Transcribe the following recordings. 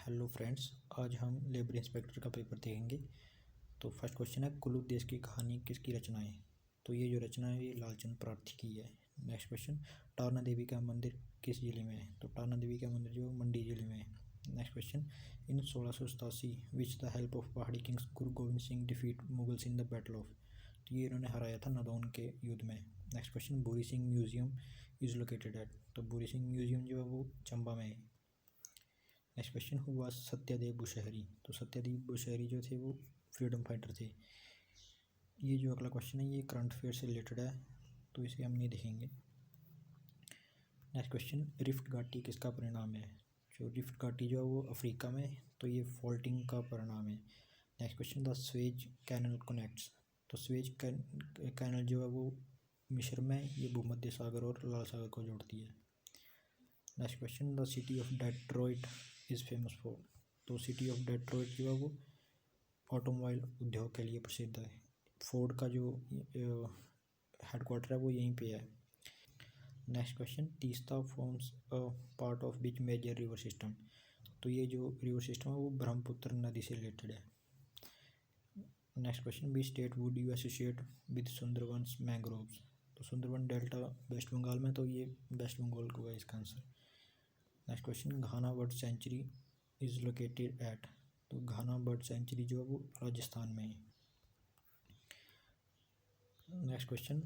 Hello friends, आज हम labour inspector का पेपर देखेंगे। तो फर्स्ट क्वेश्चन है, कुल्लू देश की कहानी किसकी रचना है? तो ये जो रचना है ये लालचंद प्रार्थी की है। नेक्स्ट क्वेश्चन, टारना देवी का मंदिर किस जिले में है? तो टारना देवी का मंदिर जो मंडी जिले में है। Next question, in 1687 which the help of पहाड़ी Kings Guru Govind Singh defeat Mughals in the battle of? तो ये इन्होंने हराया था नदौन के युद्ध में। नेक्स्ट क्वेश्चन, बुरी Singh museum is located at? तो बुरी सिंह म्यूजियम जो है वो चंबा में है। Next question, who was Satyadev Bushahri? तो सत्यदेव बुशहरी जो थे वो फ्रीडम फाइटर थे। ये जो अगला क्वेश्चन है ये करंट अफेयर से रिलेटेड है, तो इसे हम नहीं देखेंगे। नेक्स्ट क्वेश्चन, रिफ्ट घाटी किसका परिणाम है? जो रिफ्ट घाटी जो है वो अफ्रीका में, तो ये फॉल्टिंग का परिणाम है। Next question, the Suez canal connects? तो स्वेज कैनल जो है वो मिस्र में, ये भूमध्य सागर और लाल सागर को जोड़ती है। Next question, the city of Detroit is famous for? तो सिटी ऑफ डेट्रॉइट जो है वो ऑटोमोबाइल उद्योग के लिए प्रसिद्ध है। फोर्ड का जो हेडक्वार्टर है वो यहीं पे है। Next question, Teesta forms a part of which major river system? तो ये जो रिवर सिस्टम है वो ब्रह्मपुत्र नदी से रिलेटेड है। Next question, which state would you associate with Sundarbans mangroves? तो सुंदरबन डेल्टा वेस्ट बंगाल में, तो ये वेस्ट बंगाल को है इसका answer. Next question, Ghana bird sanctuary is located at? तो घाना बर्ड सेंचुरी जो है वो राजस्थान में है। Next question,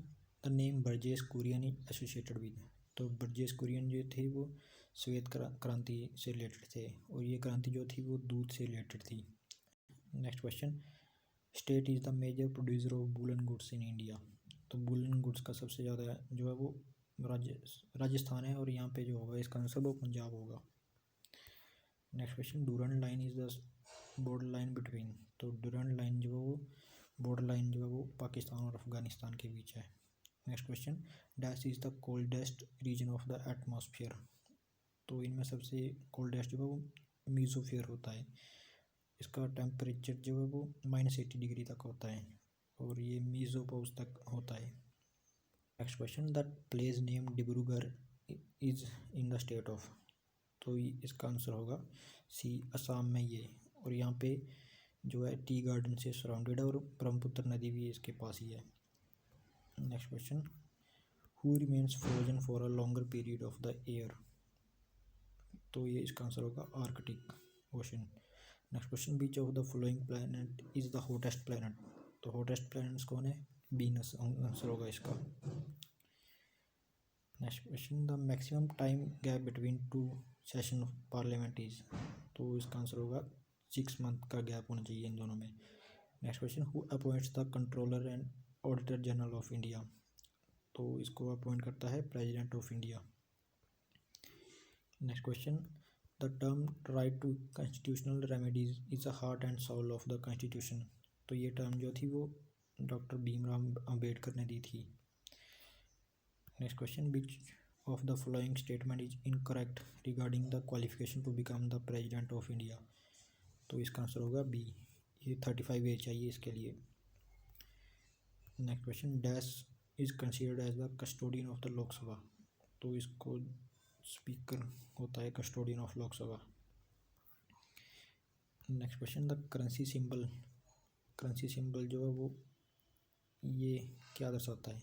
the name Verghese Kurien is associated with? तो बर्जेस कुरियन जो थे वो श्वेत क्रांति से रिलेटेड थे, और ये क्रांति जो थी वो दूध से रिलेटेड थी। Next question, state is the major producer of woollen goods in India? तो वूलन गुड्स का सबसे ज़्यादा जो है वो राजस्थान है, और यहाँ पे जो होगा इसका आंसर वो पंजाब होगा। Next question, Durand line is the border line between? तो डूरंड लाइन जो है वो बॉर्डर लाइन जो है वो पाकिस्तान और अफगानिस्तान के बीच है। Next question, dash is the coldest region of the atmosphere? तो इनमें सबसे कोल्डेस्ट जो है वो मीसोफियर होता है। इसका टेम्परेचर जो है वो -80 डिग्री तक होता है, और ये मीजोपोज तक होता है। Next question, the place name Dibrugarh is in the state of? तो इसका आंसर होगा सी, असम में ये, और यहाँ पे जो है टी गार्डन से सराउंडेड है, और ब्रह्मपुत्र नदी भी इसके पास ही है। Next question, who remains frozen for a longer period of the year? तो ये इसका आंसर होगा Arctic ocean. Next question, beach of the following planet is the hottest planet? तो हॉटेस्ट प्लैनेट्स कौन है? वीनस आंसर होगा इसका। Next question, the maximum time gap between two session of parliament is? तो इसका आंसर होगा 6 month का gap होना चाहिए इन दोनों में। Next question, who appoints the controller and auditor general of India? तो इसको अपॉइंट करता है president of India. Next question, the term right to constitutional remedies is a heart and soul of the constitution? तो ये term जो थी वो doctor Bhimrao Ambedkar ने दी थी। Next question, which of the following statement is incorrect regarding the qualification to become the president of India? तो इसका आंसर होगा बी, ये 35 एज चाहिए इसके लिए। Next question, dash is considered as the custodian of the Lok Sabha? तो इसको speaker होता है custodian of Lok Sabha. Next question, the currency symbol जो है वो ये क्या दर्शाता है?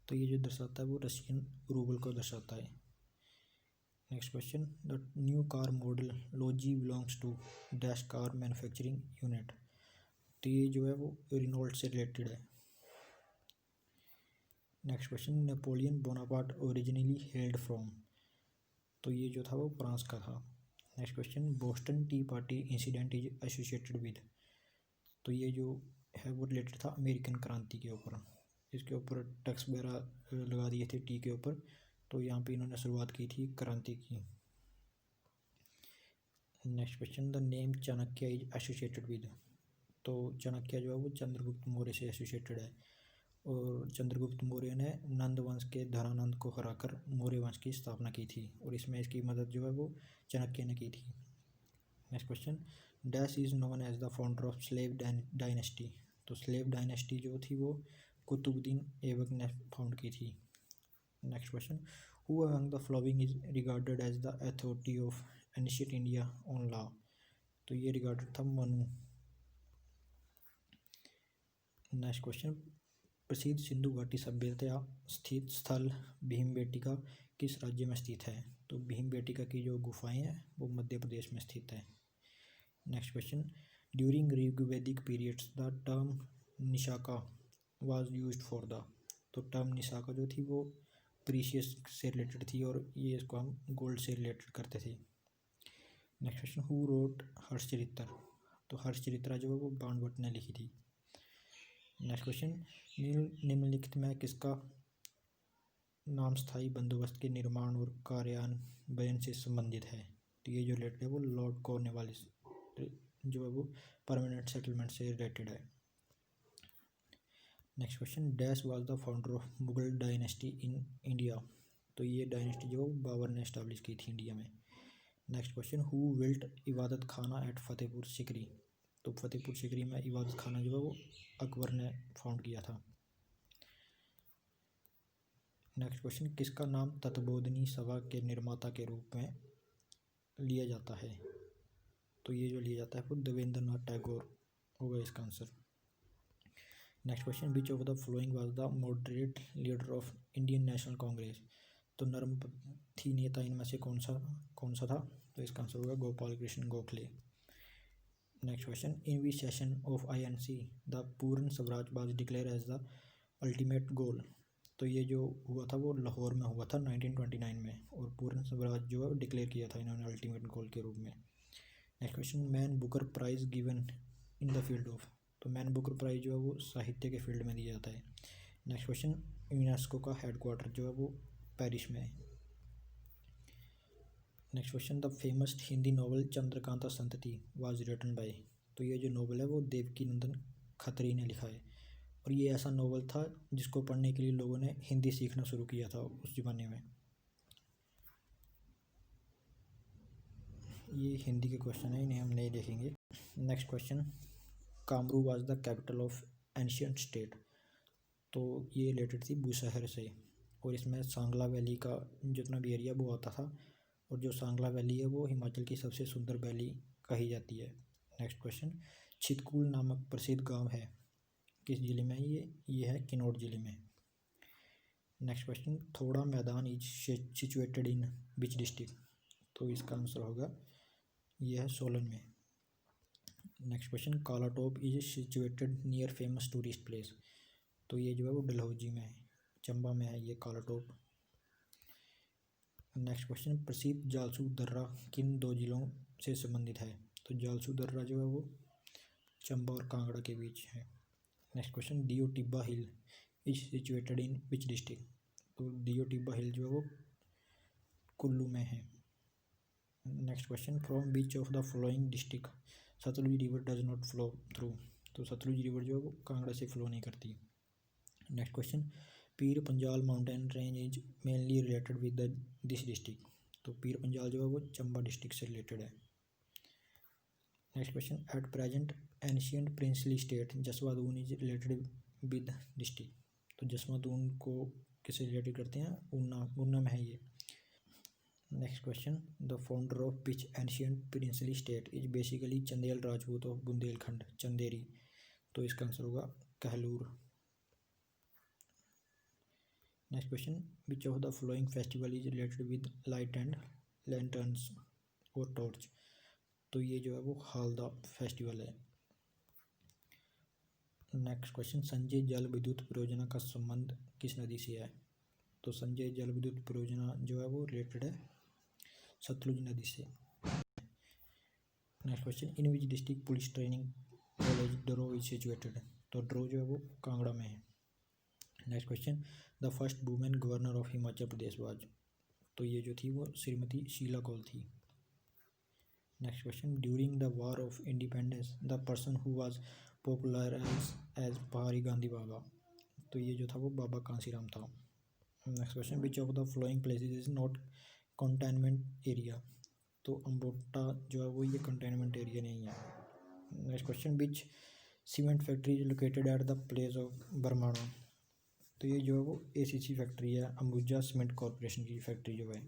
तो ये जो दर्शाता है वो रशियन रूबल को दर्शाता है। Next question, the new car model Lodgy belongs to dash car manufacturing unit? तो ये जो है वो रिनोल्ट से रिलेटेड है। Next question, Napoleon Bonaparte originally held from? तो ये जो था वो फ्रांस का था। Next question, Boston Tea Party incident is associated with? तो ये जो है वो रिलेटेड था अमेरिकन क्रांति के ऊपर। इसके ऊपर टैक्स वगैरह लगा दिए थे टी के ऊपर, तो यहाँ पे इन्होंने शुरुआत की थी क्रांति की। Next question, the name Chanakya is associated with? तो चाणक्य जो है वो चंद्रगुप्त मौर्य से एसोसिएटेड है, और चंद्रगुप्त मौर्य ने नंद वंश के धनानंद को हराकर मौर्य वंश की स्थापना की थी, और इसमें इसकी मदद जो है वो चाणक्य ने की थी। Next question, dash is known as the founder of slave dynasty? तो स्लेव डायनेस्टी जो थी वो कुतुबुद्दीन ऐबक ने फाउंड की थी। Next question, who among the following is regarded as the authority of ancient India on law? तो ये रिगार्डेड था मनु। नेक्स्ट क्वेश्चन, प्रसिद्ध सिंधु घाटी सभ्यता स्थित स्थल भीमबेटका किस राज्य में स्थित है? तो भीमबेटका की जो गुफाएं हैं वो मध्य प्रदेश में स्थित है। Next question, during Rigvedic periods the term nishka was used for the. तो टर्म निशाका जो थी वो प्रीशियस से रिलेटेड थी और ये इसको हम गोल्ड से रिलेटेड करते थे। Next question, who wrote Harshacharita. तो हर्षचरित्र जो है वो बाणभट्ट ने लिखी थी। नेक्स्ट क्वेश्चन, निम्नलिखित में किसका नाम स्थायी बंदोबस्त के निर्माण और कार्यान्वयन से संबंधित है? तो ये जो रिलेटेड है वो लॉर्ड कॉर्नवालिस जो है वो परमानेंट सेटलमेंट से रिलेटेड है। Next question, dash was the founder of Mughal dynasty in India. तो ये डायनेस्टी जो बाबर ने इस्टेब्लिश की थी इंडिया में। नेक्स्ट क्वेश्चन, हु बिल्ट इबादत खाना एट फतेहपुर सिकरी। तो फतेहपुर सिकरी में इबादत खाना जो है वो अकबर ने फाउंड किया था। नेक्स्ट क्वेश्चन, किसका नाम तत्वबोधिनी सभा के निर्माता के रूप में लिया जाता है? तो ये जो लिया जाता है वो देवेंद्र नाथ टैगोर होगा इसका answer. Next question, which of the flowing was the moderate leader of Indian national Congress. तो नरमपंथी नेता इनमें से कौन सा था? तो इसका आंसर होगा Gopal Krishna Gokhale. Next question, in which session of INC the Purna Swaraj was declare as the ultimate goal. तो ये जो हुआ था वो लाहौर में हुआ था 1929 में और पूर्ण स्वराज जो है डिक्लेयर किया था इन्होंने अल्टीमेट गोल के रूप में। Next question, man booker prize given in the field of. तो मैन बुकर प्राइज जो है वो साहित्य के फील्ड में दिया जाता है। नेक्स्ट क्वेश्चन, यूनेस्को का हेडक्वार्टर जो है वो पेरिस में है। Next question, the famous Hindi novel Chandrakanta संतति वाज रिटन बाय। तो ये जो नॉवल है वो देवकी नंदन खत्री ने लिखा है और ये ऐसा नॉवल था जिसको पढ़ने के लिए लोगों ने हिंदी सीखना शुरू किया था उस ज़माने में। ये हिंदी के क्वेश्चन है, इन्हें हम नहीं देखेंगे। Next question, Kamru was the capital of ancient state. तो ये रिलेटेड थी बुशहर से और इसमें सांगला वैली का जितना भी एरिया वो आता था और जो सांगला वैली है वो हिमाचल की सबसे सुंदर वैली कही जाती है। नेक्स्ट क्वेश्चन, छितकुल नामक प्रसिद्ध गांव है किस जिले में? ये है किन्नौर जिले में। नेक्स्ट क्वेश्चन, थोड़ा मैदान is situated in which district. तो इसका आंसर होगा यह है सोलन में। Next question, Kalatop is situated near famous tourist place. तो ये जो है वो डलहौजी में है, चंबा में है ये कालाटोप। नेक्स्ट क्वेश्चन, प्रसिद्ध जालसू दर्रा किन दो जिलों से संबंधित है? तो जालसू दर्रा जो है वो चंबा और कांगड़ा के बीच है। Next question, Deo Tibba hill is situated in which district. तो दियो टिब्बा हिल जो है वो कुल्लू में है। Next question, from which of the following district Sutlej river does not flow through. तो सतलुज रिवर जो है वो कांगड़ा से फ्लो नहीं करती। Next question, Pir Panjal mountain range is mainly related with this district. तो पीर पंजाल जो है वो चंबा डिस्ट्रिक्ट से रिलेटेड है। Next question, at present ancient princely state Jaswandun is related with district. तो जसवादून को किससे रिलेटेड करते हैं? ऊना में है ये। Next question, the founder of which ancient princely state is basically Chandel Rajput of Bundelkhand Chanderi. तो इसका आंसर होगा Kahlur. Next question, which of the following festival is related with light and lanterns और टॉर्च। तो ये जो है वो हालदा फेस्टिवल है। नेक्स्ट क्वेश्चन, संजय जल विद्युत परियोजना का संबंध किस नदी से है? तो संजय जल विद्युत परियोजना जो है वो रिलेटेड है सतलुज नदी से। Next question, in which district police training college Daroh is situated. तो ड्रो जो है वो कांगड़ा में है। Next question, the first women governor of Himachal Pradesh was. तो ये जो थी वो श्रीमती शीला कौल थी। Next question, during the war of independence the person who was popularised as Pahari Gandhi बाबा। तो ये जो था वो बाबा कांसीराम था। Next question, which of the flowing places is not containment area. तो अम्बोटा जो है वो ये कंटेनमेंट एरिया नहीं है। Next question, which cement factory is located at the place of Barmana. तो ये जो है वो ACC फैक्ट्री है, अंबुजा सीमेंट कॉरपोरेशन की फैक्ट्री जो है।